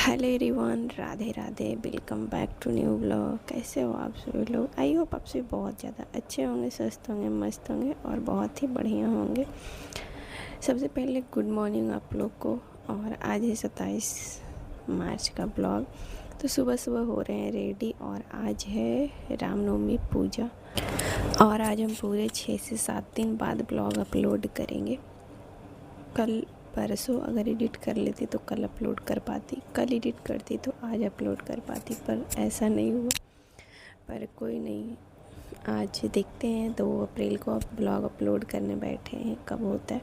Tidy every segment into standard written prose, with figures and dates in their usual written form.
Hello everyone, Radhe Radhe. Welcome back to new blog. कैसे हो आप सभी लोग? आई होप आप सभी बहुत ज़्यादा अच्छे होंगे, स्वस्थ होंगे, मस्त होंगे और बहुत ही बढ़िया होंगे। सबसे पहले गुड मॉर्निंग आप लोग को। और आज है 27 मार्च का ब्लॉग। तो सुबह सुबह हो रहे हैं रेडी और आज है रामनवमी पूजा। और आज हम पूरे 6 से 7 दिन बाद ब्लॉग अपलोड करेंगे। कल परसों अगर एडिट कर लेती तो कल अपलोड कर पाती, कल एडिट करती तो आज अपलोड कर पाती, पर ऐसा नहीं हुआ। पर कोई नहीं, आज देखते हैं 2 अप्रैल को अब ब्लॉग अपलोड करने बैठे हैं, कब होता है।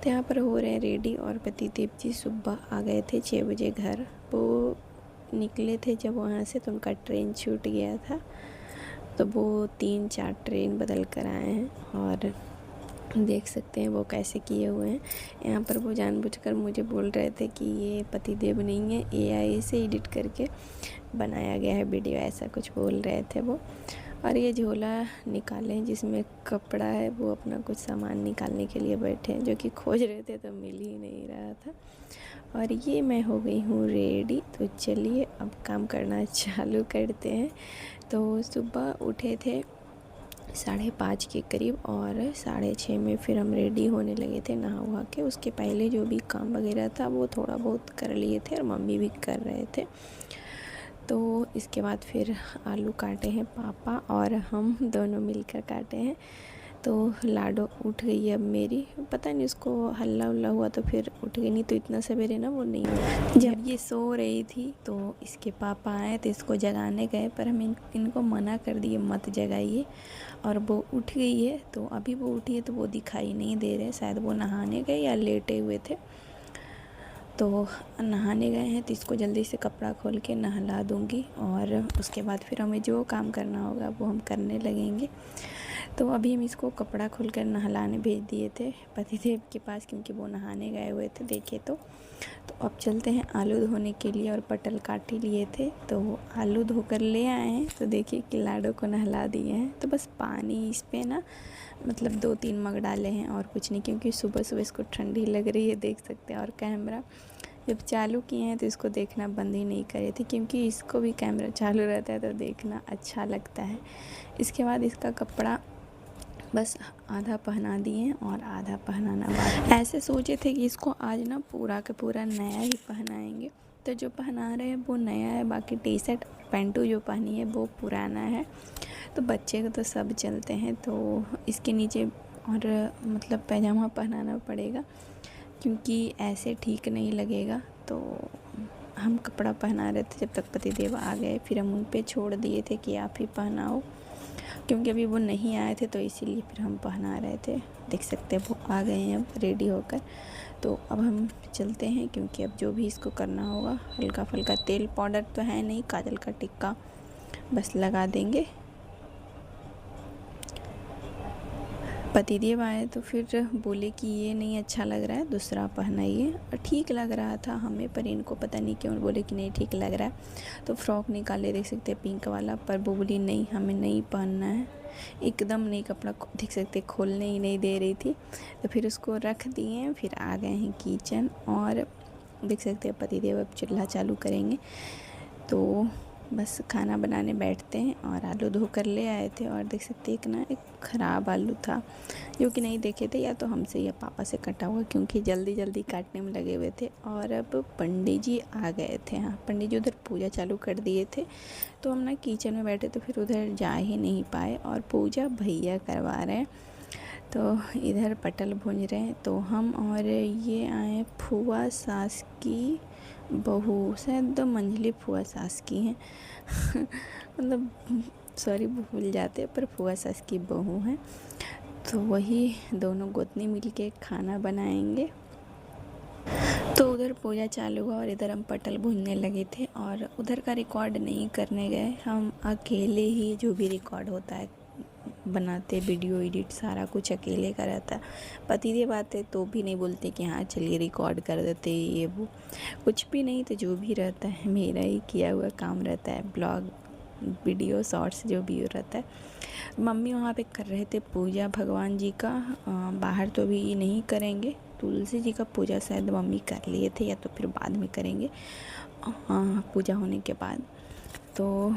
तो यहाँ पर हो रहे हैं रेडी और पतिदेव जी सुबह आ गए थे 6 बजे घर। वो निकले थे जब वहाँ से, तो उनका ट्रेन छूट गया था, तो वो 3-4 ट्रेन बदल कर आए हैं। और देख सकते हैं वो कैसे किए हुए हैं। यहाँ पर वो जानबूझकर मुझे बोल रहे थे कि ये पतिदेव नहीं है, एआई से एडिट करके बनाया गया है वीडियो, ऐसा कुछ बोल रहे थे वो। और ये झोला निकाले जिसमें कपड़ा है, वो अपना कुछ सामान निकालने के लिए बैठे हैं, जो कि खोज रहे थे तो मिल ही नहीं रहा था। और ये मैं हो गई हूँ रेडी। तो चलिए अब काम करना चालू करते हैं। तो सुबह उठे थे 5:30 के करीब और 6:30 में फिर हम रेडी होने लगे थे नहा वहा के। उसके पहले जो भी काम वगैरह था वो थोड़ा बहुत कर लिए थे और मम्मी भी कर रहे थे। तो इसके बाद फिर आलू काटे हैं पापा और हम दोनों मिलकर काटे हैं। तो लाडो उठ गई अब मेरी, पता नहीं उसको हल्ला उल्ला हुआ तो फिर उठ गई, नहीं तो इतना सवेरे ना वो नहीं हुआ। जब ये सो रही थी तो इसके पापा आए तो इसको जगाने गए, पर हम इनको मना कर दिए मत जगाइए। और वो उठ गई है, तो अभी वो उठी है तो वो दिखाई नहीं दे रहे, शायद वो नहाने गए या लेटे हुए थे। तो नहाने गए हैं तो इसको जल्दी से कपड़ा खोल के नहला दूँगी और उसके बाद फिर हमें जो काम करना होगा वो हम करने लगेंगे। तो अभी हम इसको कपड़ा खोलकर नहलाने भेज दिए थे पतिदेव के पास, क्योंकि वो नहाने गए हुए थे देखे तो अब चलते हैं आलू धोने के लिए। और पटल काट ही लिए थे तो आलू धोकर ले आए हैं। तो देखिए कि लाडो को नहला दिए हैं। तो बस पानी इस पे ना मतलब 2-3 मग डाले हैं और कुछ नहीं, क्योंकि सुबह सुबह इसको ठंडी लग रही है, देख सकते हैं। और कैमरा जब चालू किए हैं तो इसको देखना बंद ही नहीं करे थे, क्योंकि इसको भी कैमरा चालू रहता है तो देखना अच्छा लगता है। इसके बाद इसका कपड़ा बस आधा पहना दिए और आधा पहनाना बाकी। ऐसे सोचे थे कि इसको आज ना पूरा का पूरा नया ही पहनाएंगे। तो जो पहना रहे हैं वो नया है, बाकी टी शर्ट पैंटू जो पहनी है वो पुराना है। तो बच्चे को तो सब चलते हैं, तो इसके नीचे और मतलब पैजामा पहनाना पड़ेगा, क्योंकि ऐसे ठीक नहीं लगेगा। तो हम कपड़ा पहना रहे थे जब तक पतिदेव आ गए, फिर हम उन पे छोड़ दिए थे कि आप ही पहनाओ, क्योंकि अभी वो नहीं आए थे तो इसीलिए फिर हम पहना रहे थे। देख सकते हैं वो आ गए हैं अब रेडी होकर। तो अब हम चलते हैं, क्योंकि अब जो भी इसको करना होगा, हल्का फुल्का तेल पाउडर तो है नहीं, काजल का टिक्का बस लगा देंगे। पतिदेव आए तो फिर बोले कि ये नहीं अच्छा लग रहा है, दूसरा पहनाइए। और ठीक लग रहा था हमें, पर इनको पता नहीं क्यों बोले कि नहीं ठीक लग रहा है। तो फ्रॉक निकाले, देख सकते हैं पिंक वाला, पर वो बोली नहीं हमें नहीं पहनना है, एकदम नहीं। कपड़ा देख सकते खोलने ही नहीं दे रही थी। तो फिर उसको रख दिए, फिर आ गए हैं किचन और देख सकते हैं पतिदेव अब चूल्हा चालू करेंगे। तो बस खाना बनाने बैठते हैं। और आलू धो कर ले आए थे और देख सकते हैं एक ख़राब आलू था, जो कि नहीं देखे थे, या तो हमसे या पापा से कटा हुआ, क्योंकि जल्दी जल्दी काटने में लगे हुए थे। और अब पंडित जी आ गए थे। हाँ, पंडित जी उधर पूजा चालू कर दिए थे, तो हम ना किचन में बैठे तो फिर उधर जा ही नहीं पाए। और पूजा भैया करवा रहे हैं, तो इधर पटल भूंज रहे हैं। तो हम और ये आए फूआ सास की बहू, शायद 2 मंझली फूआ सास की हैं मतलब सॉरी भूल जाते, पर फूआ सास की बहू हैं। तो वही दोनों गोतनी मिलके खाना बनाएंगे। तो उधर पूजा चालू हुआ और इधर हम पटल भूनने लगे थे। और उधर का रिकॉर्ड नहीं करने गए, हम अकेले ही जो भी रिकॉर्ड होता है बनाते, वीडियो एडिट सारा कुछ अकेले का रहता है। पतिदेव आते तो भी नहीं बोलते कि हाँ चलिए रिकॉर्ड कर देते, ये वो कुछ भी नहीं। तो जो भी रहता है मेरा ही किया हुआ काम रहता है, ब्लॉग वीडियो शॉर्ट्स जो भी रहता है। मम्मी वहाँ पे कर रहे थे पूजा भगवान जी का, बाहर तो भी नहीं करेंगे। तुलसी जी का पूजा शायद मम्मी कर लिए थे, या तो फिर बाद में करेंगे। पूजा होने के बाद। तो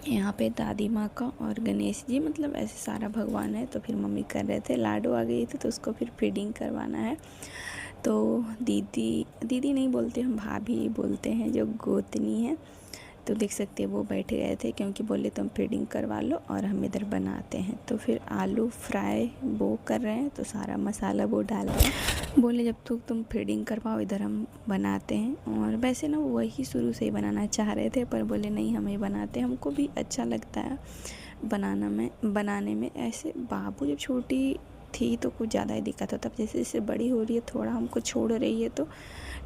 यहाँ पे दादी माँ का और गणेश जी, मतलब ऐसे सारा भगवान है। तो फिर मम्मी कर रहे थे, लाडो आ गई थी तो उसको फिर फीडिंग करवाना है। तो दीदी नहीं बोलते, हम भाभी बोलते हैं, जो गोतनी है। तो देख सकते हैं वो बैठ गए थे, क्योंकि बोले तुम फीडिंग करवा लो और हम इधर बनाते हैं। तो फिर आलू फ्राई वो कर रहे हैं, तो सारा मसाला वो डाल रहे हैं। बोले जब तक तुम फीडिंग करवाओ इधर हम बनाते हैं। और वैसे ना वही शुरू से ही बनाना चाह रहे थे, पर बोले नहीं हम ही बनाते हैं, हमको भी अच्छा लगता है बनाने में। ऐसे बाबू जब छोटी थी तो कुछ ज़्यादा ही दिक्कत होता, जैसे जैसे बड़ी हो रही है, थोड़ा हमको छोड़ रही है, तो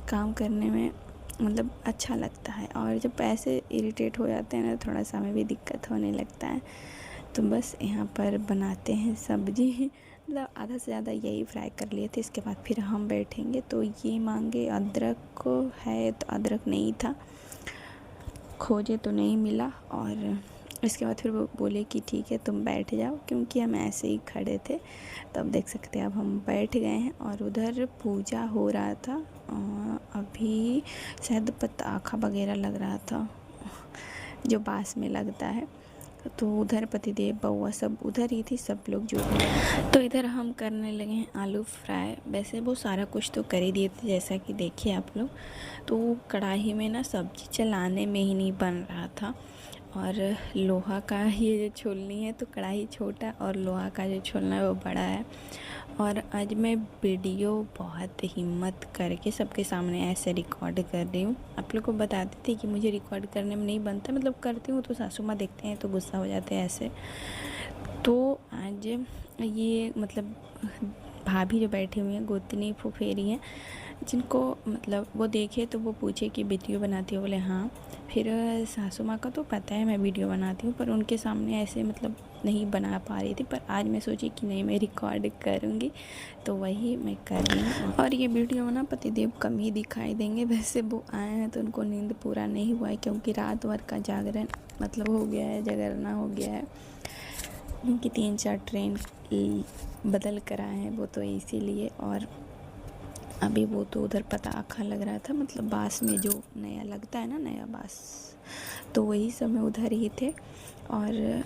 काम करने में मतलब अच्छा लगता है। और जब ऐसे इरिटेट हो जाते हैं ना, थोड़ा सा हमें भी दिक्कत होने लगता है। तो बस यहाँ पर बनाते हैं सब्जी, मतलब आधा से ज़्यादा यही फ्राई कर लिए थे। इसके बाद फिर हम बैठेंगे। तो ये मांगे अदरक को है, तो अदरक नहीं था, खोजे तो नहीं मिला। और इसके बाद फिर वो बोले कि ठीक है तुम बैठ जाओ, क्योंकि हम ऐसे ही खड़े थे। तो अब देख सकते हैं अब हम बैठ गए हैं। और उधर पूजा हो रहा था, अभी शायद पताखा वगैरह लग रहा था, जो बाँस में लगता है। तो उधर पतिदेव बउआ सब उधर ही थी, सब लोग जो भी। तो इधर हम करने लगे हैं आलू फ्राई। वैसे वो सारा कुछ तो कर ही दिए थे, जैसा कि देखिए आप लोग। तो कढ़ाई में ना सब्जी चलाने में ही नहीं बन रहा था। और लोहा का ये जो छोलनी है, तो कढ़ाई छोटा और लोहा का जो छोलना है वो बड़ा है। और आज मैं वीडियो बहुत हिम्मत करके सबके सामने ऐसे रिकॉर्ड कर रही हूँ। आप लोग को बताती थी कि मुझे रिकॉर्ड करने में नहीं बनता, मतलब करती हूँ तो सासू माँ देखते हैं तो गुस्सा हो जाते हैं ऐसे। तो आज ये मतलब भाभी जो बैठी हुई हैं, गोतनी फुफेरी हैं, जिनको मतलब वो देखे तो वो पूछे कि वीडियो बनाती हो, बोले हाँ। फिर सासू माँ का तो पता है मैं वीडियो बनाती हूँ, पर उनके सामने ऐसे मतलब नहीं बना पा रही थी। पर आज मैं सोची कि नहीं मैं रिकॉर्ड करूँगी, तो वही मैं कर रही हूँ। और ये वीडियो ना पतिदेव कम ही दिखाई देंगे, वैसे वो आए हैं तो उनको नींद पूरा नहीं हुआ है, क्योंकि रात भर का जागरण मतलब हो गया है, जागरना हो गया है। उनकी 3-4 ट्रेन बदल कर आए हैं वो, तो इसीलिए। और अभी वो तो उधर पताखा लग रहा था, मतलब बाँस में जो नया लगता है ना, नया बाँस, तो वही सब में उधर ही थे। और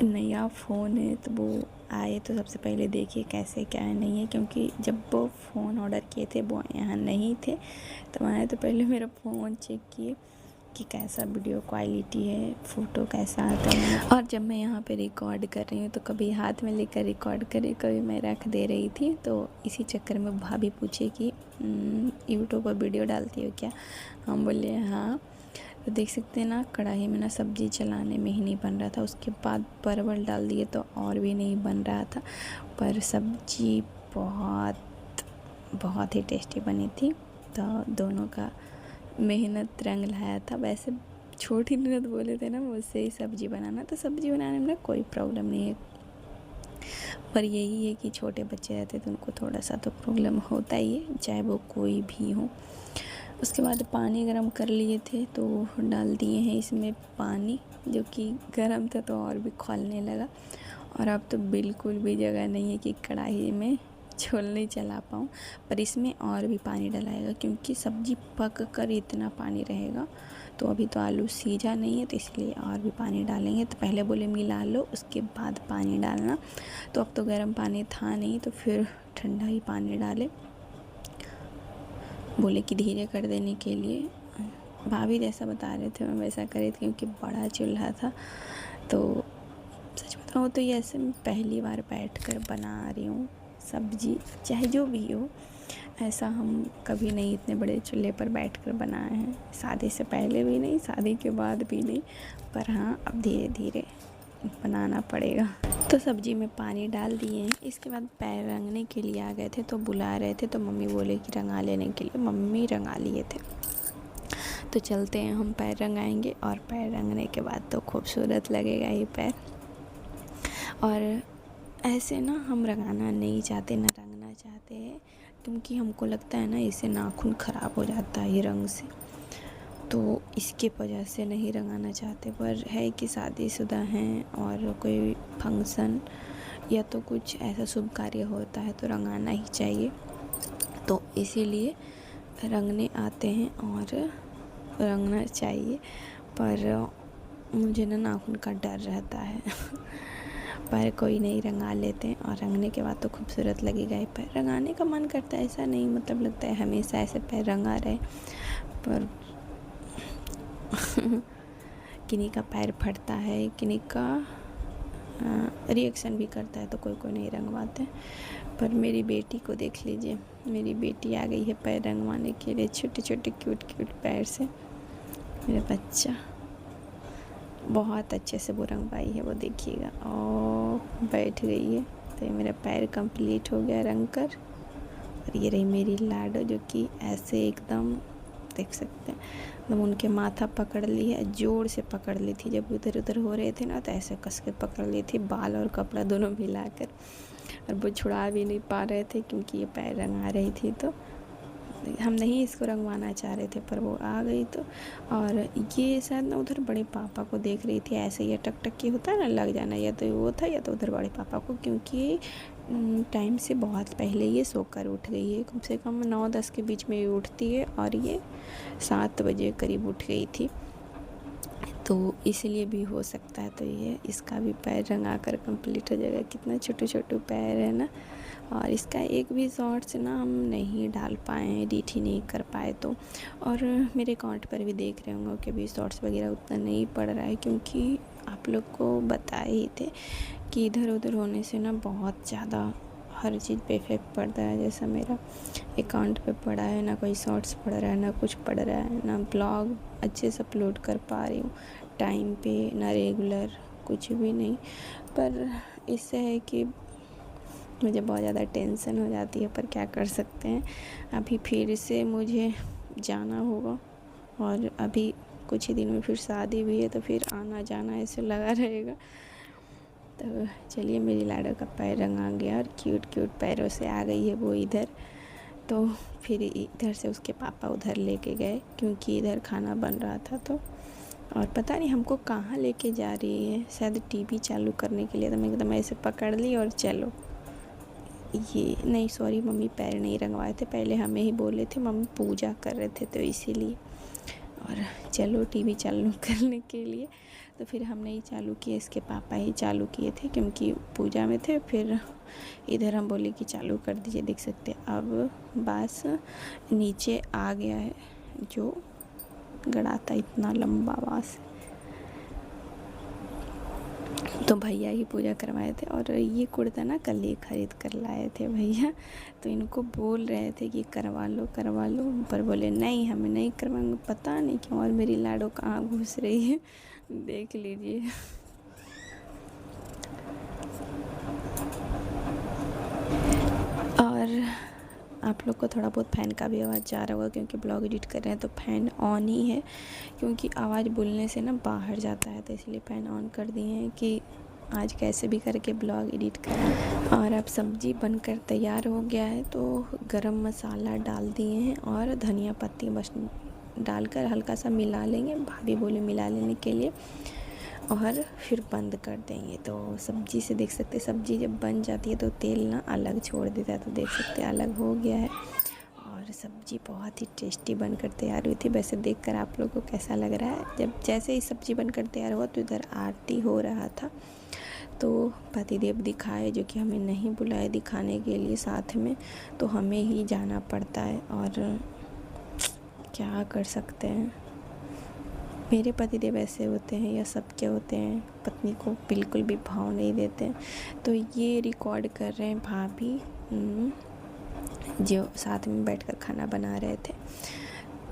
नया फ़ोन है तो वो आए तो सबसे पहले देखिए कैसे क्या है नहीं है, क्योंकि जब वो फ़ोन ऑर्डर किए थे वो यहाँ नहीं थे। तो आए तो पहले मेरा फ़ोन चेक किए कि कैसा वीडियो क्वालिटी है, फ़ोटो कैसा आता है। और जब मैं यहाँ पे रिकॉर्ड कर रही हूँ तो कभी हाथ में लेकर रिकॉर्ड करे, कभी मैं रख दे रही थी। तो इसी चक्कर में भाभी पूछे कि यूट्यूब पर वीडियो डालती हो क्या? हम बोले हाँ। तो देख सकते हैं ना, कढ़ाई में ना सब्ज़ी चलाने में ही नहीं बन रहा था। उसके बाद परवल डाल दिए तो और भी नहीं बन रहा था। पर सब्ज़ी बहुत ही टेस्टी बनी थी। तो दोनों का मेहनत रंग लाया था। वैसे छोटी ननद बोले थे ना मुझसे ही सब्ज़ी बनाना, तो सब्ज़ी बनाने में ना कोई प्रॉब्लम नहीं है, पर यही है कि छोटे बच्चे रहते तो उनको थोड़ा सा तो प्रॉब्लम होता ही है, चाहे वो कोई भी हो। उसके बाद पानी गरम कर लिए थे तो डाल दिए हैं इसमें पानी, जो कि गरम था तो और भी खौलने लगा। और अब तो बिल्कुल भी जगह नहीं है कि कढ़ाई में छोल नहीं चला पाऊँ, पर इसमें और भी पानी डलाएगा, क्योंकि सब्ज़ी पक कर इतना पानी रहेगा। तो अभी तो आलू सीझा नहीं है, तो इसलिए और भी पानी डालेंगे। तो पहले बोले मिला लो उसके बाद पानी डालना, तो अब तो गर्म पानी था नहीं, तो फिर ठंडा ही पानी डाले। बोले कि धीरे कर देने के लिए, भाभी जैसा बता रहे थे मैं वैसा करे थे, क्योंकि बड़ा चूल्हा था। तो सच बताऊँ तो ये ऐसे मैं पहली बार बैठकर बना रही हूँ सब्ज़ी, चाहे जो भी हो। ऐसा हम कभी नहीं इतने बड़े चूल्हे पर बैठकर बनाए हैं, शादी से पहले भी नहीं, शादी के बाद भी नहीं। पर हाँ, अब धीरे धीरे बनाना पड़ेगा। तो सब्ज़ी में पानी डाल दिए हैं। इसके बाद पैर रंगने के लिए आ गए थे, तो बुला रहे थे, तो मम्मी बोले कि रंगा लेने के लिए। मम्मी रंगा लिए थे, तो चलते हैं हम पैर रंगाएंगे। और पैर रंगने के बाद तो खूबसूरत लगेगा ये पैर। और ऐसे ना हम रंगाना नहीं चाहते, ना रंगना चाहते हैं, क्योंकि हमको लगता है ना इससे नाखून ख़राब हो जाता है ये रंग से, तो इसके वजह से नहीं रंगाना चाहते। पर है कि शादीशुदा हैं और कोई फंक्शन या तो कुछ ऐसा शुभ कार्य होता है तो रंगाना ही चाहिए, तो इसीलिए रंगने आते हैं और रंगना चाहिए, पर मुझे ना नाखून का डर रहता है पर कोई नहीं, रंगा लेते हैं और रंगने के बाद तो खूबसूरत लगेगा ही। पैर रंगाने का मन करता है, ऐसा नहीं मतलब लगता है हमेशा ऐसे पैर रंगा रहे, पर किन्हीं का पैर फटता है, किन्हीं का रिएक्शन भी करता है, तो कोई कोई नहीं रंगवाते। पर मेरी बेटी को देख लीजिए, मेरी बेटी आ गई है पैर रंगवाने के लिए, छोटे छोटे क्यूट क्यूट पैर से। मेरा बच्चा बहुत अच्छे से वो रंगवाई है, वो देखिएगा, और बैठ गई है। तो ये मेरा पैर कंप्लीट हो गया रंग कर। और ये रही मेरी लाडो, जो कि ऐसे एकदम देख सकते हैं, मतलब उनके माथा पकड़ ली है, जोर से पकड़ ली थी। जब इधर उधर हो रहे थे ना, तो ऐसे कस के पकड़ ली थी, बाल और कपड़ा दोनों मिलाकर, और वो छुड़ा भी नहीं पा रहे थे क्योंकि ये पैर रंगा रही थी। तो हम नहीं इसको रंगवाना चाह रहे थे, पर वो आ गई। तो और ये शायद ना उधर बड़े पापा को देख रही थी, ऐसे ये टक टक की होता है ना, लग जाना, या तो वो था या तो उधर बड़े पापा को, क्योंकि टाइम से बहुत पहले ये सोकर उठ गई है, कम से कम 9-10 के बीच में ये उठती है, और ये 7 बजे करीब उठ गई थी, तो इसलिए भी हो सकता है। तो ये इसका भी पैर रंगा कर कंप्लीट हो जाएगा। कितना छोटे छोटे पैर है ना। और इसका एक भी शॉर्ट्स ना हम नहीं डाल पाए, एडिट ही नहीं कर पाए। तो और मेरे अकाउंट पर भी देख रहे होंगे कि अभी शॉर्ट्स वगैरह उतना नहीं पड़ रहा है, क्योंकि आप लोग को बताए ही थे कि इधर उधर होने से ना बहुत ज़्यादा हर चीज़ पे इफ़ेक्ट पड़ता है। जैसा मेरा अकाउंट पे पड़ा है, ना कोई शॉर्ट्स पड़ रहा है, ना कुछ पड़ रहा है, ना ब्लॉग अच्छे से अपलोड कर पा रही हूँ टाइम पे, ना रेगुलर, कुछ भी नहीं। पर इससे है कि मुझे बहुत ज़्यादा टेंशन हो जाती है, पर क्या कर सकते हैं। अभी फिर से मुझे जाना होगा, और अभी कुछ ही दिन में फिर शादी भी है, तो फिर आना जाना ऐसे लगा रहेगा। तो चलिए, मेरी लाडो का पैर रंगा गया, और क्यूट क्यूट पैरों से आ गई है वो इधर। तो फिर इधर से उसके पापा उधर लेके गए, क्योंकि इधर खाना बन रहा था। तो और पता नहीं हमको कहाँ लेके जा रही है, शायद टीवी चालू करने के लिए। तो मैं एकदम ऐसे पकड़ ली और चलो। ये नहीं, सॉरी, मम्मी पैर नहीं रंगवाए थे, पहले हमें ही बोले थे, मम्मी पूजा कर रहे थे तो इसीलिए। और चलो टीवी चालू करने के लिए, तो फिर हमने ही चालू किया, इसके पापा ही चालू किए थे क्योंकि पूजा में थे। फिर इधर हम बोले कि चालू कर दीजिए, देख सकते हैं अब बस नीचे आ गया है जो गड़ा था, इतना लंबा बांस। तो भैया ही पूजा करवाए थे, और ये कुर्ता ना कल ही खरीद कर लाए थे भैया। तो इनको बोल रहे थे कि करवा लो करवा लो, पर बोले नहीं, हमें नहीं करवाएंगे, पता नहीं क्यों। और मेरी लाडो कहाँ घुस रही है, देख लीजिए। और आप लोग को थोड़ा बहुत फ़ैन का भी आवाज़ जा रहा होगा, क्योंकि ब्लॉग एडिट कर रहे हैं तो फ़ैन ऑन ही है, क्योंकि आवाज़ बोलने से ना बाहर जाता है, तो इसलिए फ़ैन ऑन कर दिए हैं कि आज कैसे भी करके ब्लॉग एडिट करें। और अब सब्ज़ी बनकर तैयार हो गया है, तो गरम मसाला डाल दिए हैं, और धनिया पत्ती बस डालकर हल्का सा मिला लेंगे, भाभी बोले मिला लेने के लिए, और फिर बंद कर देंगे। तो सब्ज़ी से देख सकते हैं, सब्ज़ी जब बन जाती है तो तेल ना अलग छोड़ देता है, तो देख सकते हैं अलग हो गया है। और सब्ज़ी बहुत ही टेस्टी बनकर तैयार हुई थी। वैसे देखकर आप लोगों को कैसा लग रहा है? जब जैसे ही सब्ज़ी बनकर तैयार हुआ तो इधर आरती हो रहा था, तो पतिदेव दिखाए, जो कि हमें नहीं बुलाए दिखाने के लिए साथ में, तो हमें ही जाना पड़ता है, और क्या कर सकते हैं। मेरे पतिदेव ऐसे होते हैं, या सबके होते हैं, पत्नी को बिल्कुल भी भाव नहीं देते। तो ये रिकॉर्ड कर रहे हैं भाभी, जो साथ में बैठकर खाना बना रहे थे,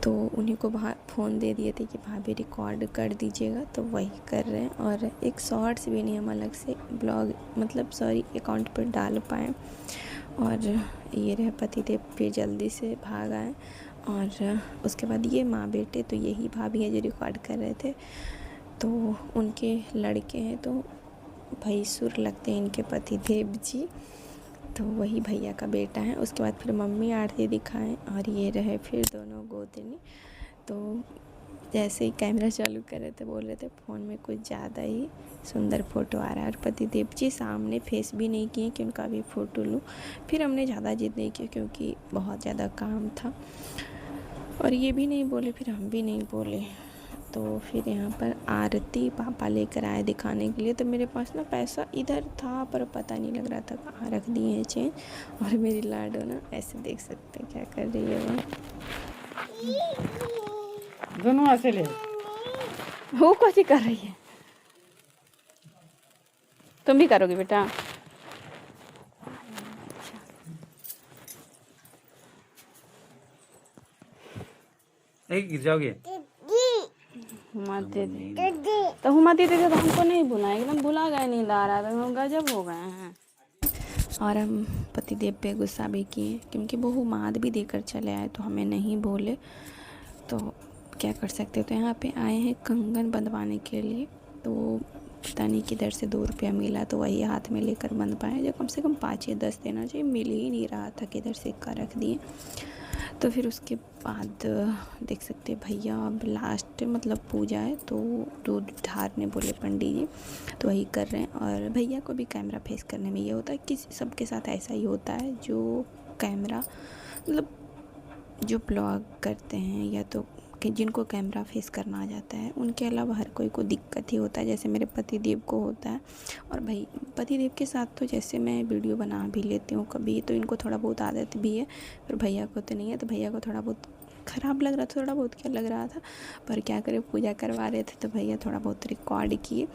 तो उन्हीं को फ़ोन दे दिए थे कि भाभी रिकॉर्ड कर दीजिएगा, तो वही कर रहे हैं। और एक शॉर्ट्स भी नहीं हम अलग से ब्लॉग मतलब अकाउंट पर डाल पाएँ। और ये रहे पतिदेव फिर जल्दी से भाग आए। और उसके बाद ये माँ बेटे, तो यही भाभी है जो रिकॉर्ड कर रहे थे, तो उनके लड़के हैं, तो भैंसुर लगते हैं इनके पतिदेव जी, तो वही भैया का बेटा है। उसके बाद फिर मम्मी आरती दिखाएं, और ये रहे फिर दोनों गोतनी। तो जैसे ही कैमरा चालू कर रहे थे, बोल रहे थे फ़ोन में कुछ ज़्यादा ही सुंदर फ़ोटो आ रहा है, और पतिदेव जी सामने फेस भी नहीं किए कि उनका भी फ़ोटो लूँ। फिर हमने ज़्यादा जिद नहीं की, क्योंकि बहुत ज़्यादा काम था। और ये भी नहीं बोले, फिर हम भी नहीं बोले। तो फिर यहाँ पर आरती पापा लेकर आए दिखाने के लिए। तो मेरे पास ना पैसा इधर था पर पता नहीं लग रहा था कहाँ रख दिए हैं चेंज। और मेरी लाडो ना ऐसे देख सकते हैं क्या कर रही है वो। दोनों ऐसे ले। वो कैसे कर रही है? तुम भी करोगे बेटा? गिर जाओगे। हुमा दीदी तो हुमा दीदी तो हमको नहीं भुला, एकदम भुला गए, नींद आ रहा था, हम गजब हो गए हैं। और हम पतिदेव पे गुस्सा भी किए क्योंकि वो हुमाद भी देकर चले आए तो हमें नहीं बोले, तो क्या कर सकते। तो यहाँ पे आए हैं कंगन बंधवाने के लिए। तो पता नहीं किधर से 2 रुपया मिला तो वही हाथ में लेकर बंध पाए, जो कम से कम 5 या 10 देना चाहिए, मिल ही नहीं रहा था, किधर सिक्का रख दिए। तो फिर उसके बाद देख सकते भैया अब लास्ट मतलब पूजा है तो दूध ढारने बोले पंडित जी, तो वही कर रहे हैं। और भैया को भी कैमरा फेस करने में ये होता है कि सबके साथ ऐसा ही होता है, जो कैमरा मतलब जो ब्लॉग करते हैं या तो कि जिनको कैमरा फेस करना आ जाता है, उनके अलावा हर कोई को दिक्कत ही होता है। जैसे मेरे पतिदेव को होता है, और भाई पतिदेव के साथ तो जैसे मैं वीडियो बना भी लेती हूँ कभी, तो इनको थोड़ा बहुत आदत भी है, पर भैया को तो नहीं है। तो भैया को थोड़ा बहुत ख़राब लग रहा था, थोड़ा बहुत क्या लग रहा था, पर क्या करें, पूजा करवा रहे थे तो भैया थोड़ा बहुत रिकॉर्ड किए।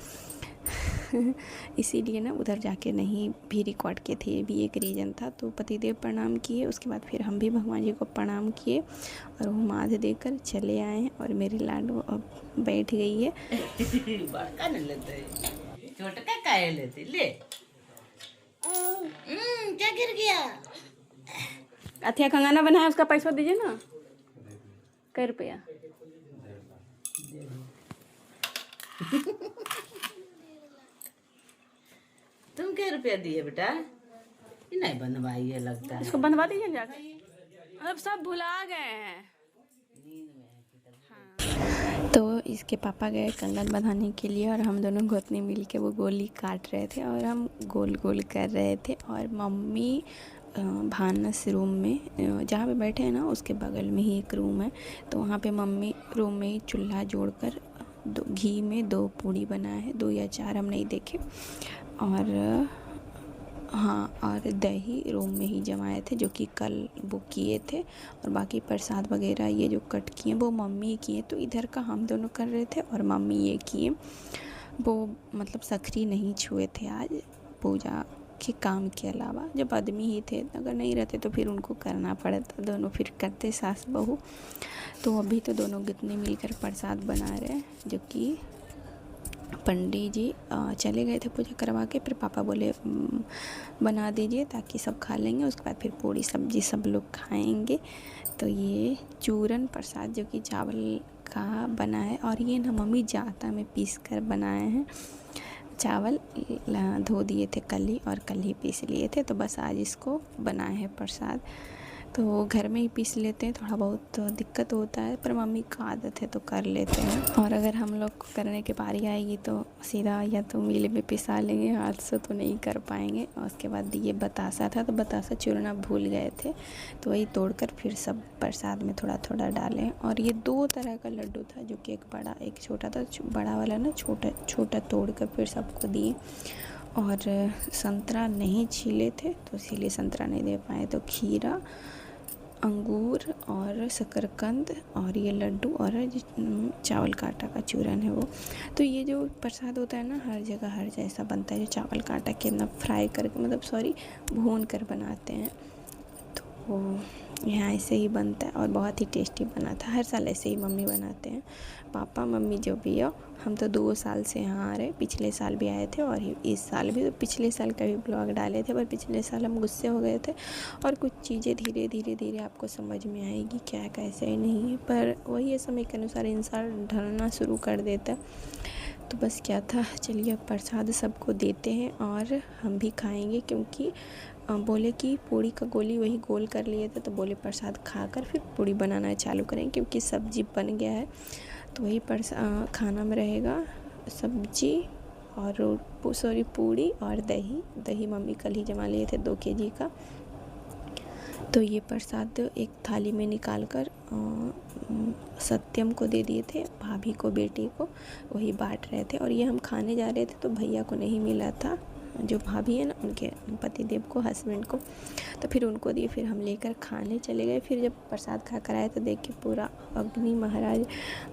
इसीलिए ना उधर जाके नहीं भी रिकॉर्ड किए थे, ये भी एक रीज़न था। तो पतिदेव प्रणाम किए, उसके बाद फिर हम भी भगवान जी को प्रणाम किए और हुमाद देकर चले आए हैं। और मेरी लाडो अब बैठ गई है। बड़का नहीं लेते, छोटा का लेते ले। क्या गिर गया? अथिया खंगाना बनाया, उसका पैसा दीजिए ना। कै रुपया? तुम क्या रुपया दिए बेटा? ये नहीं बनवाइए लगता है। इसको बंधवा दीजिए जाकर, अब सब भुला गए हैं। तो इसके पापा गए कंगन बंधाने के लिए और हम दोनों गोतनी मिल के वो गोली काट रहे थे और हम गोल गोल कर रहे थे। और मम्मी भानस रूम में जहाँ पे बैठे हैं ना उसके बगल में ही एक रूम है, तो वहाँ पे मम्मी रूम में ही चूल्हा जोड़कर घी में 2 पूड़ी बनाए हैं, 2 या 4 हम नहीं देखे। और हाँ, और दही रूम में ही जमाए थे जो कि कल वो किए थे। और बाकी प्रसाद वगैरह ये जो कट किए वो मम्मी किए, तो इधर का हम दोनों कर रहे थे और मम्मी ये किए। वो मतलब सखरी नहीं छुए थे आज पूजा के काम के अलावा, जब आदमी ही थे, अगर नहीं रहते तो फिर उनको करना पड़ता, दोनों फिर करते सास बहू। तो अभी तो दोनों कितने मिलकर प्रसाद बना रहे हैं, जो कि पंडित जी चले गए थे पूजा करवा के, फिर पापा बोले बना दीजिए ताकि सब खा लेंगे, उसके बाद फिर पूरी सब्जी सब लोग खाएंगे। तो ये चूरन प्रसाद जो कि चावल का बना है, और ये ना मम्मी जाता में पीस कर बनाए हैं। चावल धो दिए थे कल ही और कल ही पीस लिए थे, तो बस आज इसको बनाए हैं प्रसाद। तो घर में ही पीस लेते हैं, थोड़ा बहुत दिक्कत होता है पर मम्मी का आदत है तो कर लेते हैं। और अगर हम लोग को करने की बारी आएगी तो सीधा या तो मिल में पिसा लेंगे, हाथ से तो नहीं कर पाएंगे। और उसके बाद ये बतासा था, तो बतासा चूरना भूल गए थे, तो वही तोड़कर फिर सब प्रसाद में थोड़ा थोड़ा डालें। और ये 2 तरह का लड्डू था, जो कि एक बड़ा एक छोटा था, बड़ा वाला ना छोटा छोटा तोड़ कर फिर सबको दिए। और संतरा नहीं छीले थे तो इसीलिए संतरा नहीं दे पाए, तो खीरा, अंगूर और शकरकंद और ये लड्डू और चावल का आटा का चूरन है वो। तो ये जो प्रसाद होता है ना हर जगह जैसा बनता है, जो चावल का आटा के ना फ्राई करके मतलब भून कर बनाते हैं, तो यहाँ ऐसे ही बनता है और बहुत ही टेस्टी बना था। हर साल ऐसे ही मम्मी बनाते हैं, पापा मम्मी जो भी हो। हम तो 2 साल से यहाँ आ रहे, पिछले साल भी आए थे और इस साल भी। तो पिछले साल का भी ब्लॉग डाले थे, पर पिछले साल हम गुस्से हो गए थे। और कुछ चीज़ें धीरे धीरे आपको समझ में आएगी क्या कैसे ही नहीं है, पर वही है समय के अनुसार इंसान ढलना शुरू कर देता है। तो बस क्या था, चलिए अब प्रसाद सबको देते हैं और हम भी खाएंगे, क्योंकि बोले कि पूड़ी का गोली वही गोल कर लिए थे, तो बोले प्रसाद खाकर फिर पूड़ी बनाना चालू करें, क्योंकि सब्जी बन गया है। तो वही खाना में रहेगा सब्जी और पूड़ी और दही मम्मी कल ही जमा लिए थे 2 kg का। तो ये प्रसाद एक थाली में निकाल कर सत्यम को दे दिए थे, भाभी को, बेटी को, वही बांट रहे थे। और ये हम खाने जा रहे थे तो भैया को नहीं मिला था, जो भाभी है ना उनके पतिदेव को, हस्बैंड को, तो फिर उनको दिए। फिर हम लेकर खाने चले गए। फिर जब प्रसाद खा कर आए तो देख के पूरा अग्नि महाराज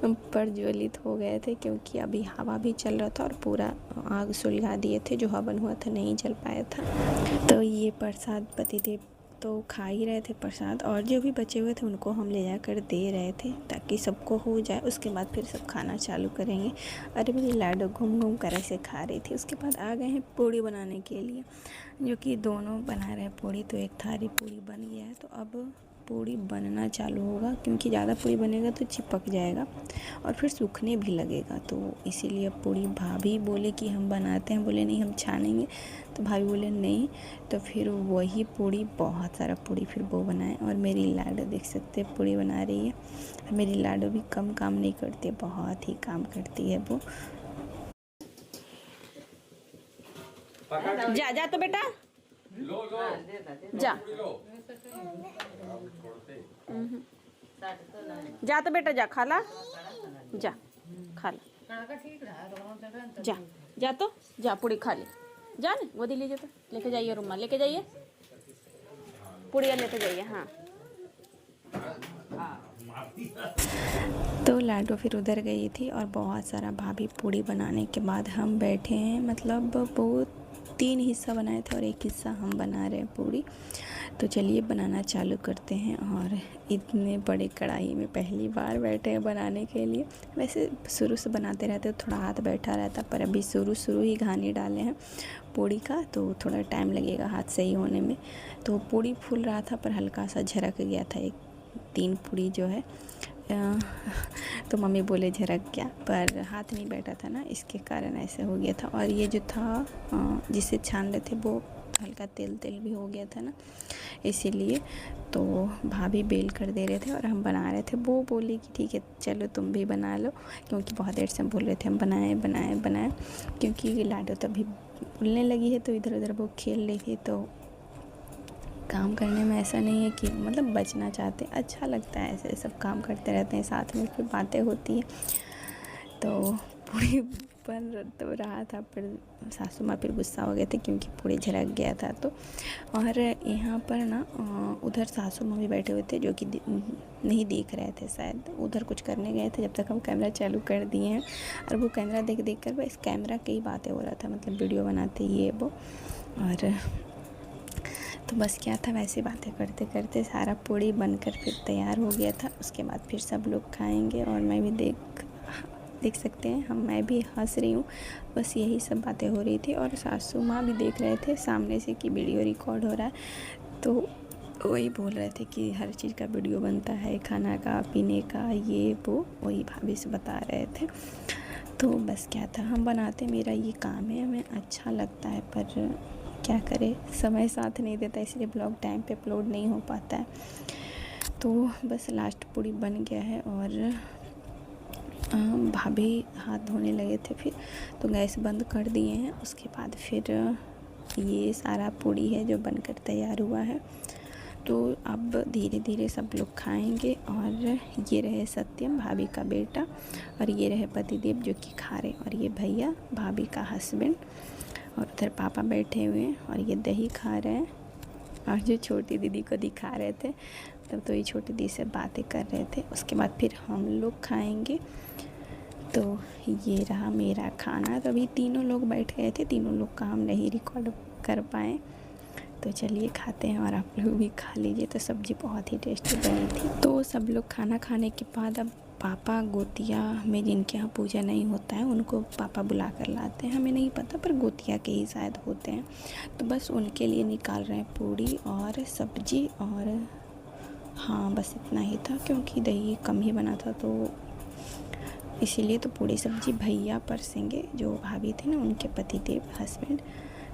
प्रज्वलित हो गए थे, क्योंकि अभी हवा भी चल रहा था और पूरा आग सुलगा दिए थे, जो हवन हुआ था नहीं जल पाया था। तो ये प्रसाद पतिदेव तो खा ही रहे थे प्रसाद, और जो भी बचे हुए थे उनको हम ले जाकर दे रहे थे ताकि सबको हो जाए। उसके बाद फिर सब खाना चालू करेंगे। अरे मेरी लाडो घूम घूम कर ऐसे खा रही थी। उसके बाद आ गए हैं पूड़ी बनाने के लिए, जो कि दोनों बना रहे हैं पूड़ी। तो एक थाली पूड़ी बन गया है, तो अब पूड़ी बनना चालू होगा, क्योंकि ज़्यादा पूड़ी बनेगा तो चिपक जाएगा और फिर सूखने भी लगेगा। तो इसीलिए पूड़ी भाभी बोले कि हम बनाते हैं, बोले नहीं हम छानेंगे, तो भाभी बोले नहीं, तो फिर वही पूड़ी, बहुत सारा पूड़ी फिर वो बनाए। और मेरी लाडो देख सकते हैं पूड़ी बना रही है। और मेरी लाडो भी कम काम नहीं करती, बहुत ही काम करती है वो। जा जा तो बेटा, जा जा तो बेटा, जा खा ला, जा खा ला, जा जा तो जा, पूड़ी खा ले, जा ना गोदी लीजिए, तो लेके जाइए, रुमाल लेके जाइए, पूड़िया लेके जाइए। हाँ, तो लाडो फिर उधर गई थी और बहुत सारा भाभी पूड़ी बनाने के बाद हम बैठे हैं। मतलब वो 3 हिस्सा बनाए थे और एक हिस्सा हम बना रहे हैं पूड़ी। तो चलिए बनाना चालू करते हैं। और इतने बड़े कढ़ाई में पहली बार बैठे हैं बनाने के लिए। वैसे शुरू से बनाते रहते तो थोड़ा हाथ बैठा रहता, पर अभी शुरू ही घानी डाले हैं पूड़ी का, तो थोड़ा टाइम लगेगा हाथ सही होने में। तो पूड़ी फूल रहा था पर हल्का सा झरक गया था, 3 पूड़ी जो है, तो मम्मी बोले झरक गया, पर हाथ नहीं बैठा था ना, इसके कारण ऐसे हो गया था। और ये जो था जिसे छान रहे थे वो हल्का तेल भी हो गया था ना, इसीलिए। तो भाभी बेल कर दे रहे थे और हम बना रहे थे। वो बोली कि ठीक है चलो तुम भी बना लो, क्योंकि बहुत देर से हम बोल रहे थे हम बनाए, क्योंकि लाडो तभी बोलने लगी है तो इधर उधर वो खेल रही थी। तो काम करने में ऐसा नहीं है कि मतलब बचना चाहते, अच्छा लगता है ऐसे सब काम करते रहते हैं साथ में, फिर बातें होती हैं। तो पूरी बन तो रहा था, पर सासू माँ फिर गुस्सा हो गए थे क्योंकि पूरी झलक गया था। तो और यहाँ पर ना उधर सासू माँ भी बैठे हुए थे, जो कि नहीं देख रहे थे, शायद उधर कुछ करने गए थे जब तक हम कैमरा चालू कर दिए हैं। और वो कैमरा देख कर बस कैमरा की ही बातें हो रहा था, मतलब वीडियो बनाते ये वो। और तो बस क्या था, वैसे बातें करते करते सारा पूड़ी बनकर फिर तैयार हो गया था। उसके बाद फिर सब लोग खाएंगे और मैं भी देख सकते हैं मैं भी हंस रही हूँ। बस यही सब बातें हो रही थी और सासू माँ भी देख रहे थे सामने से कि वीडियो रिकॉर्ड हो रहा है। तो वही बोल रहे थे कि हर चीज़ का वीडियो बनता है, खाना का, पीने का, ये वो, वही भाभी से बता रहे थे। तो बस क्या था, हम बनाते, मेरा ये काम है, हमें अच्छा लगता है, पर क्या करें समय साथ नहीं देता, इसलिए ब्लॉग टाइम पे अपलोड नहीं हो पाता है। तो बस लास्ट पूड़ी बन गया है और भाभी हाथ धोने लगे थे, फिर तो गैस बंद कर दिए हैं। उसके बाद फिर ये सारा पूड़ी है जो बनकर तैयार हुआ है। तो अब धीरे धीरे सब लोग खाएंगे। और ये रहे सत्यम, भाभी का बेटा, और ये रहे पतिदेव जो कि खा रहे, और ये भैया भाभी का हस्बैंड, और उधर पापा बैठे हुए हैं और ये दही खा रहे हैं। और जो छोटी दीदी को दिखा रहे थे तब तो ये छोटी दीदी से बातें कर रहे थे। उसके बाद फिर हम लोग खाएंगे। तो ये रहा मेरा खाना। तो अभी तीनों लोग बैठ गए थे, तीनों लोग का हम नहीं रिकॉर्ड कर पाए। तो चलिए खाते हैं और आप लोग भी खा लीजिए। तो सब्ज़ी बहुत ही टेस्टी बनी थी। तो सब लोग खाना खाने के बाद अब पापा गोतिया में जिनके यहाँ पूजा नहीं होता है उनको पापा बुला कर लाते हैं, हमें नहीं पता, पर गोतिया के ही शायद होते हैं। तो बस उनके लिए निकाल रहे हैं पूड़ी और सब्जी। और हाँ बस इतना ही था, क्योंकि दही कम ही बना था तो इसीलिए। तो पूड़ी सब्जी भैया परसेंगे, जो भाभी थे ना उनके पति थे, हस्बैंड।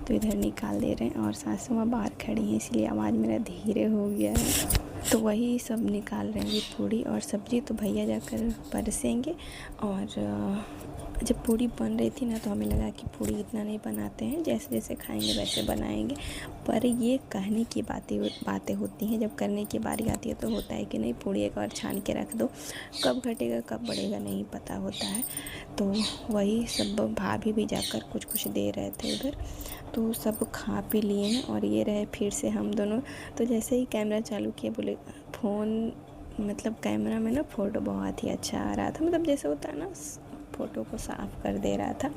तो तो इधर निकाल दे रहे हैं और सासू माँ बाहर खड़ी हैं, इसलिए आवाज़ मेरा धीरे हो गया है। तो वही सब निकाल रहे हैं, पूड़ी और सब्ज़ी तो भैया जाकर परसेंगे। और जब पूड़ी बन रही थी ना तो हमें लगा कि पूड़ी इतना नहीं बनाते हैं, जैसे जैसे खाएंगे वैसे बनाएंगे। पर ये कहने की बातें होती हैं, जब करने की बारी आती है तो होता है कि नहीं पूड़ी एक और छान के रख दो, कब घटेगा कब बढ़ेगा नहीं पता होता है। तो वही सब भाभी भी जाकर कुछ कुछ दे रहे थे उधर, तो सब खा पी लिए हैं। और ये रहे फिर से हम दोनों। तो जैसे ही कैमरा चालू किया बोले फ़ोन मतलब कैमरा में ना फ़ोटो बहुत ही अच्छा आ रहा था, मतलब जैसे होता है ना फ़ोटो को साफ़ कर दे रहा था।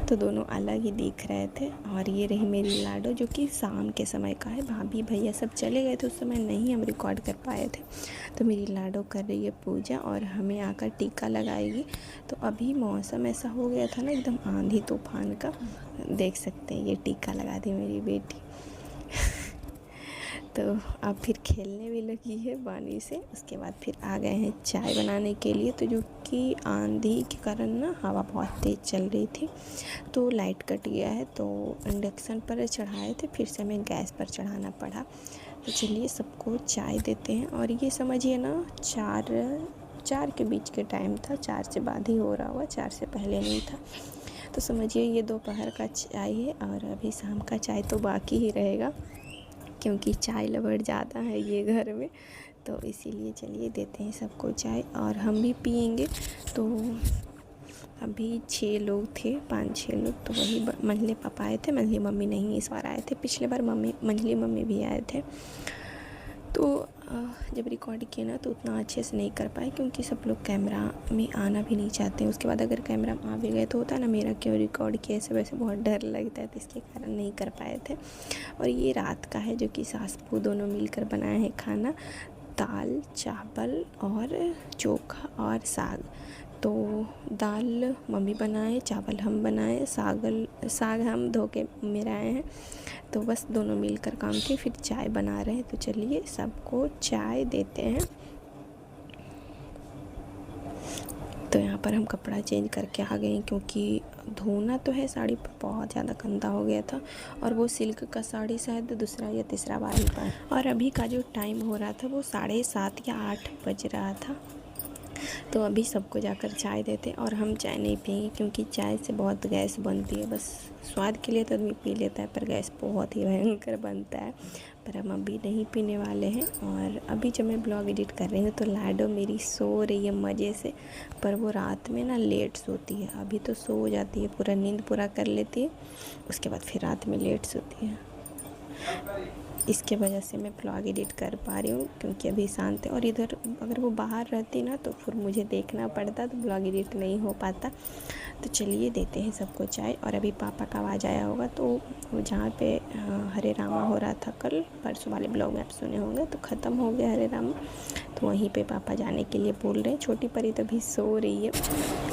तो दोनों अलग ही दिख रहे थे। और ये रही मेरी लाडो, जो कि शाम के समय का है, भाभी भैया सब चले गए थे उस समय, नहीं हम रिकॉर्ड कर पाए थे। तो मेरी लाडो कर रही है पूजा और हमें आकर टीका लगाएगी। तो अभी मौसम ऐसा हो गया था ना एकदम आंधी तूफान का, देख सकते हैं ये टीका लगा दी मेरी बेटी। तो अब फिर खेलने भी लगी है पानी से। उसके बाद फिर आ गए हैं चाय बनाने के लिए। तो जो कि आंधी के कारण ना हवा बहुत तेज़ चल रही थी, तो लाइट कट गया है, तो इंडक्शन पर चढ़ाए थे, फिर से हमें गैस पर चढ़ाना पड़ा। तो चलिए सबको चाय देते हैं। और ये समझिए ना 4 के बीच के टाइम था, 4 से बाद ही हो रहा हुआ, 4 से पहले नहीं था। तो समझिए ये दोपहर का चाय है और अभी शाम का चाय तो बाकी ही रहेगा, क्योंकि चाय लवर ज़्यादा है ये घर में। तो इसीलिए चलिए देते हैं सबको चाय और हम भी पियेंगे। तो अभी 6 लोग थे, 5-6 लोग। तो वही मंझले पापा आए थे, मंझली मम्मी नहीं इस बार आए थे, पिछले बार मंझली मम्मी भी आए थे। तो जब रिकॉर्ड किया ना तो उतना अच्छे से नहीं कर पाए, क्योंकि सब लोग कैमरा में आना भी नहीं चाहते हैं। उसके बाद अगर कैमरा में आ भी गए तो होता है ना मेरा क्यों रिकॉर्ड किया, ऐसे वैसे बहुत डर लगता है, तो इसके कारण नहीं कर पाए थे। और ये रात का है, जो कि सास बहू दोनों मिलकर बनाए हैं खाना, दाल चावल और चोखा और साग। तो दाल मम्मी बनाए, चावल हम बनाए, साग हम धो के मिलाए हैं। तो बस दोनों मिलकर काम किए, फिर चाय बना रहे हैं। तो चलिए सबको चाय देते हैं। तो यहाँ पर हम कपड़ा चेंज करके आ गए हैं, क्योंकि धोना तो है साड़ी पर बहुत ज़्यादा गंदा हो गया था। और वो सिल्क का साड़ी शायद दूसरा या तीसरा बार ही पाए। और अभी का जो टाइम हो रहा था वो 7:30 या 8 बज रहा था। तो अभी सबको जाकर चाय देते। और हम चाय नहीं पिएंगे, क्योंकि चाय से बहुत गैस बनती है। बस स्वाद के लिए तो आदमी पी लेता है, पर गैस बहुत ही भयंकर बनता है। पर हम अभी नहीं पीने वाले हैं। और अभी जब मैं ब्लॉग एडिट कर रही हूँ तो लाडो मेरी सो रही है मज़े से, पर वो रात में ना लेट सोती है। अभी तो सो जाती है, पूरा नींद पूरा कर लेती है, उसके बाद फिर रात में लेट सोती है। इसके वजह से मैं ब्लॉग एडिट कर पा रही हूँ, क्योंकि अभी शांत है। और इधर अगर वो बाहर रहती ना तो फिर मुझे देखना पड़ता, तो ब्लॉग एडिट नहीं हो पाता। तो चलिए देते हैं सबको चाय। और अभी पापा का आवाज़ आया होगा, तो जहाँ पे हरे रामा हो रहा था कल परसों वाले ब्लॉग में आप सुने होंगे, तो ख़त्म हो गया हरे रामा। तो वहीं पे पापा जाने के लिए बोल रहे हैं। छोटी परी तो अभी सो रही है।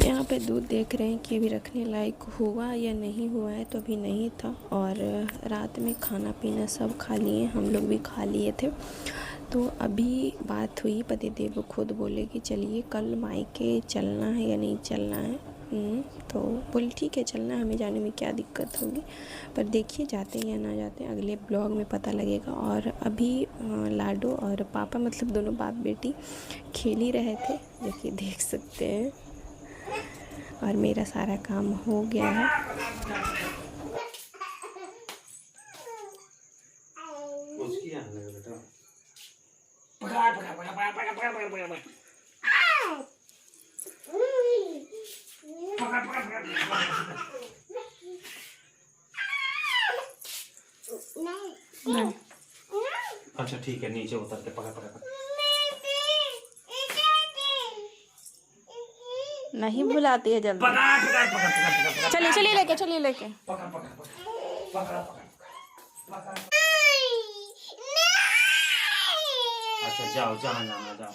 यहाँ पे दूध देख रहे हैं कि अभी रखने लायक हुआ या नहीं हुआ है, तो अभी नहीं था। और रात में खाना पीना सब खा लिए, हम लोग भी खा लिए थे। तो अभी बात हुई, पतिदेव खुद बोले कि चलिए कल मायके चलना है या नहीं चलना है। तो बोले ठीक है चलना है, हमें जाने में क्या दिक्कत होगी। पर देखिए जाते हैं या ना जाते हैं, अगले ब्लॉग में पता लगेगा। और अभी लाडो और पापा, मतलब दोनों बाप बेटी खेल ही रहे थे, जो कि देख सकते हैं। और मेरा सारा काम हो गया है। अच्छा ठीक है, नीचे उतर के पकड़ पकड़। नहीं बुलाती है जल्दी। चलिए चलिए लेके चलिए लेके। अच्छा जाओ, जहाँ जाना जाओ।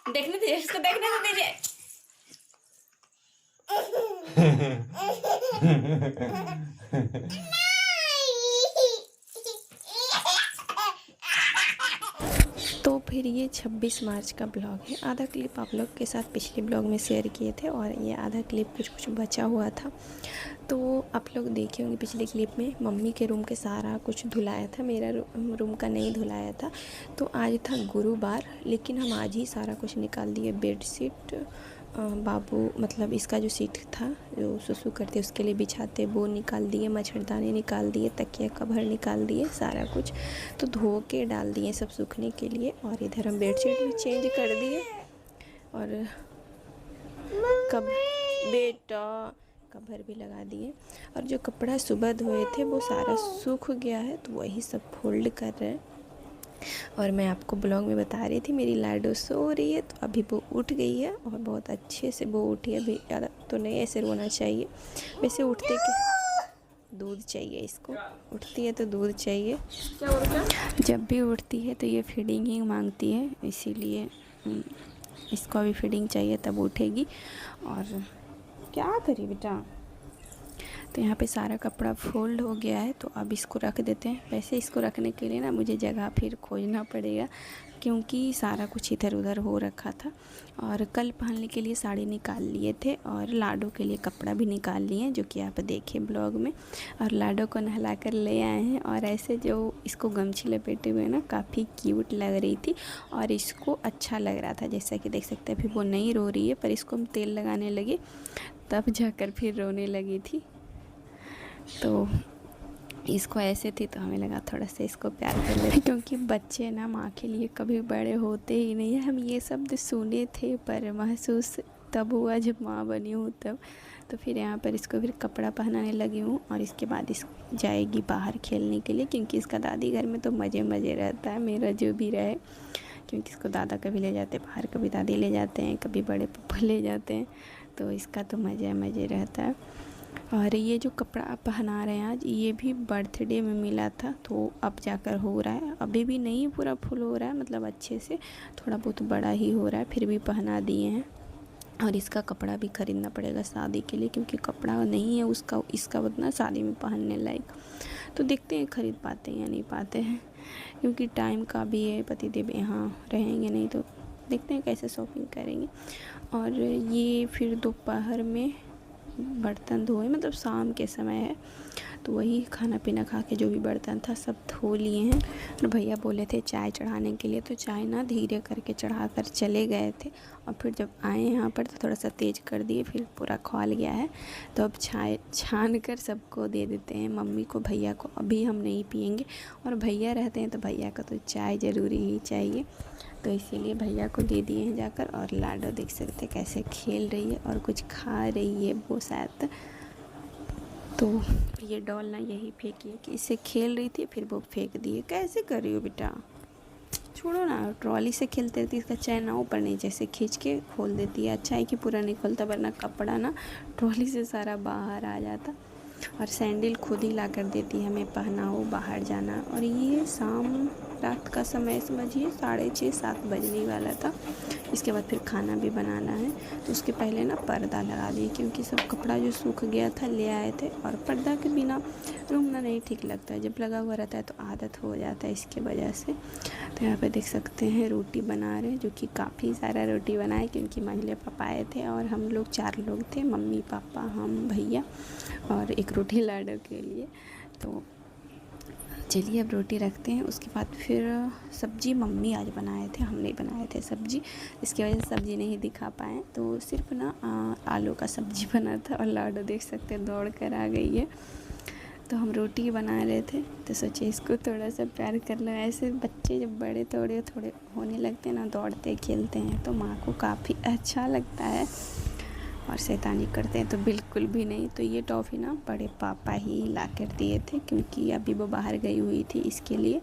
देखने दीजिए, इसको देखने तो दीजिए। फिर ये 26 मार्च का ब्लॉग है। आधा क्लिप आप लोग के साथ पिछले ब्लॉग में शेयर किए थे और ये आधा क्लिप कुछ बचा हुआ था, तो आप लोग देखे होंगे पिछले क्लिप में मम्मी के रूम के सारा कुछ धुलाया था, मेरा रूम का नहीं धुलाया था। तो आज था गुरुवार, लेकिन हम आज ही सारा कुछ निकाल दिए। बेडशीट बाबू मतलब इसका जो सीट था जो सुसु करते उसके लिए बिछाते वो निकाल दिए, मच्छरदानी निकाल दिए, तकिया कवर निकाल दिए, सारा कुछ तो धो के डाल दिए सब सूखने के लिए। और इधर हम बेडशीट भी चेंज कर दिए और बेटा कवर भी लगा दिए। और जो कपड़ा सुबह धोए थे वो सारा सूख गया है, तो वही सब फोल्ड कर रहे हैं। और मैं आपको ब्लॉग में बता रही थी मेरी लाडो सो रही है, तो अभी वो उठ गई है और बहुत अच्छे से वो उठी है। अभी ज़्यादा तो नहीं ऐसे रोना चाहिए, वैसे उठते के दूध चाहिए इसको, उठती है तो दूध चाहिए। जब भी उठती है तो ये फीडिंग ही मांगती है, इसीलिए इसको अभी फीडिंग चाहिए तब उठेगी। और क्या करी बेटा, तो यहाँ पे सारा कपड़ा फोल्ड हो गया है, तो अब इसको रख देते हैं। वैसे इसको रखने के लिए ना मुझे जगह फिर खोजना पड़ेगा, क्योंकि सारा कुछ इधर उधर हो रखा था। और कल पहनने के लिए साड़ी निकाल लिए थे और लाडो के लिए कपड़ा भी निकाल लिए, जो कि आप देखे ब्लॉग में। और लाडो को नहला कर ले आए हैं, और ऐसे जो इसको गमछी लपेटे हुए ना काफ़ी क्यूट लग रही थी और इसको अच्छा लग रहा था। जैसा कि देख सकते हैं अभी वो नहीं रो रही है, पर इसको हम तेल लगाने लगे तब जाकर फिर रोने लगी थी। तो इसको ऐसे थी तो हमें लगा थोड़ा सा इसको प्यार कर लेते, क्योंकि बच्चे ना माँ के लिए कभी बड़े होते ही नहीं है। हम ये शब्द सुने थे पर महसूस तब हुआ जब माँ बनी हूँ तब। तो फिर यहाँ पर इसको फिर कपड़ा पहनाने लगी हूँ और इसके बाद इस जाएगी बाहर खेलने के लिए, क्योंकि इसका दादी घर में तो मज़े रहता है, मेरा जो भी रहे। क्योंकि इसको दादा कभी ले जाते बाहर, कभी दादी ले जाते हैं, कभी बड़े पापा ले जाते हैं, तो इसका तो मज़े रहता है। और ये जो कपड़ा पहना रहे हैं आज, ये भी बर्थडे में मिला था, तो अब जाकर हो रहा है। अभी भी नहीं पूरा फुल हो रहा है, मतलब अच्छे से थोड़ा बहुत बड़ा ही हो रहा है, फिर भी पहना दिए हैं। और इसका कपड़ा भी ख़रीदना पड़ेगा शादी के लिए, क्योंकि कपड़ा नहीं है उसका इसका उतना शादी में पहनने लायक। तो देखते हैं ख़रीद पाते हैं या नहीं पाते हैं, क्योंकि टाइम का भी है, पतिदेव यहाँ रहेंगे नहीं, तो देखते हैं कैसे शॉपिंग करेंगे। और ये फिर दोपहर में बर्तन धोए, मतलब शाम के समय है, तो वही खाना पीना खा के जो भी बर्तन था सब धो लिए हैं। और भैया बोले थे चाय चढ़ाने के लिए, तो चाय ना धीरे करके चढ़ा कर चले गए थे, और फिर जब आए यहाँ पर तो थोड़ा सा तेज़ कर दिए, फिर पूरा खौल गया है। तो अब चाय छान कर सबको दे देते हैं, मम्मी को भैया को। अभी हम नहीं पियेंगे, और भैया रहते हैं तो भैया का तो चाय ज़रूरी ही चाहिए, तो इसीलिए भैया को दे दिए हैं जाकर। और लाडो देख सकते कैसे खेल रही है और कुछ खा रही है वो शायद। तो ये डॉल ना यही फेंकी है कि इससे खेल रही थी, फिर वो फेंक दिए। कैसे कर रही हो बेटा, छोड़ो ना। ट्रॉली से खेलते रहती, इसका चैन ना ऊपर नीचे से खींच के खोल देती है। अच्छा है कि पूरा नहीं खोलता, वरना कपड़ा ना ट्रॉली से सारा बाहर आ जाता। और सैंडल खुद ही ला कर देती है हमें, पहनाओ बाहर जाना। और ये शाम रात का समय समझिए 6:30-7 बजने वाला था। इसके बाद फिर खाना भी बनाना है, तो उसके पहले ना पर्दा लगा दिए, क्योंकि सब कपड़ा जो सूख गया था ले आए थे, और पर्दा के बिना रूम ना नहीं ठीक लगता है, जब लगा हुआ रहता है तो आदत हो जाता है इसके वजह से। तो यहाँ पे देख सकते हैं रोटी बना रहे हैं, जो कि काफ़ी सारा रोटी बनाए, क्योंकि मंझले पापा आए थे और हम लोग 4 लोग थे, मम्मी पापा हम भैया, और एक रोटी लाडो के लिए। तो चलिए अब रोटी रखते हैं। उसके बाद फिर सब्ज़ी मम्मी आज बनाए थे, हम नहीं बनाए थे सब्ज़ी, इसकी वजह से सब्ज़ी नहीं दिखा पाए, तो सिर्फ ना आलू का सब्ज़ी बना था। और लाडो देख सकते हैं दौड़ कर आ गई है। तो हम रोटी बना रहे थे, तो सोचे इसको थोड़ा सा प्यार कर लो। ऐसे बच्चे जब बड़े थोड़े होने लगते हैं ना, दौड़ते खेलते हैं, तो माँ को काफ़ी अच्छा लगता है। और शैतानी करते हैं तो बिल्कुल भी नहीं। तो ये टॉफ़ी ना बड़े पापा ही ला कर दिए थे, क्योंकि अभी वो बाहर गई हुई थी, इसके लिए।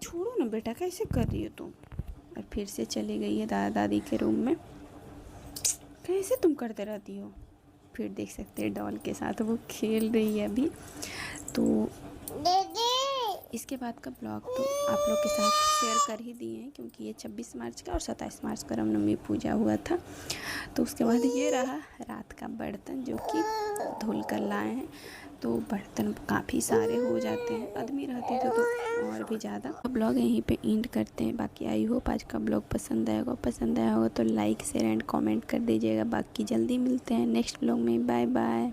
छोड़ो ना बेटा, कैसे कर रही हो तुम। और फिर से चली गई है दादा दादी के रूम में। कैसे तुम करते रहती हो। फिर देख सकते हैं डॉल के साथ वो खेल रही है अभी। तो इसके बाद का ब्लॉग तो आप लोग के साथ शेयर कर ही दिए हैं, क्योंकि ये 26 मार्च का और 27 मार्च को रामनवमी पूजा हुआ था। तो उसके बाद ये रहा रात का बर्तन जो कि धुल कर लाए हैं। तो बर्तन काफ़ी सारे हो जाते हैं, आदमी रहते थे तो और भी ज़्यादा। ब्लॉग यहीं पे एंड करते हैं। बाकी आई होप आज का ब्लॉग पसंद आया होगा तो लाइक शेयर एंड कमेंट कर दीजिएगा। बाकी जल्दी मिलते हैं नेक्स्ट ब्लॉग में। Bye bye.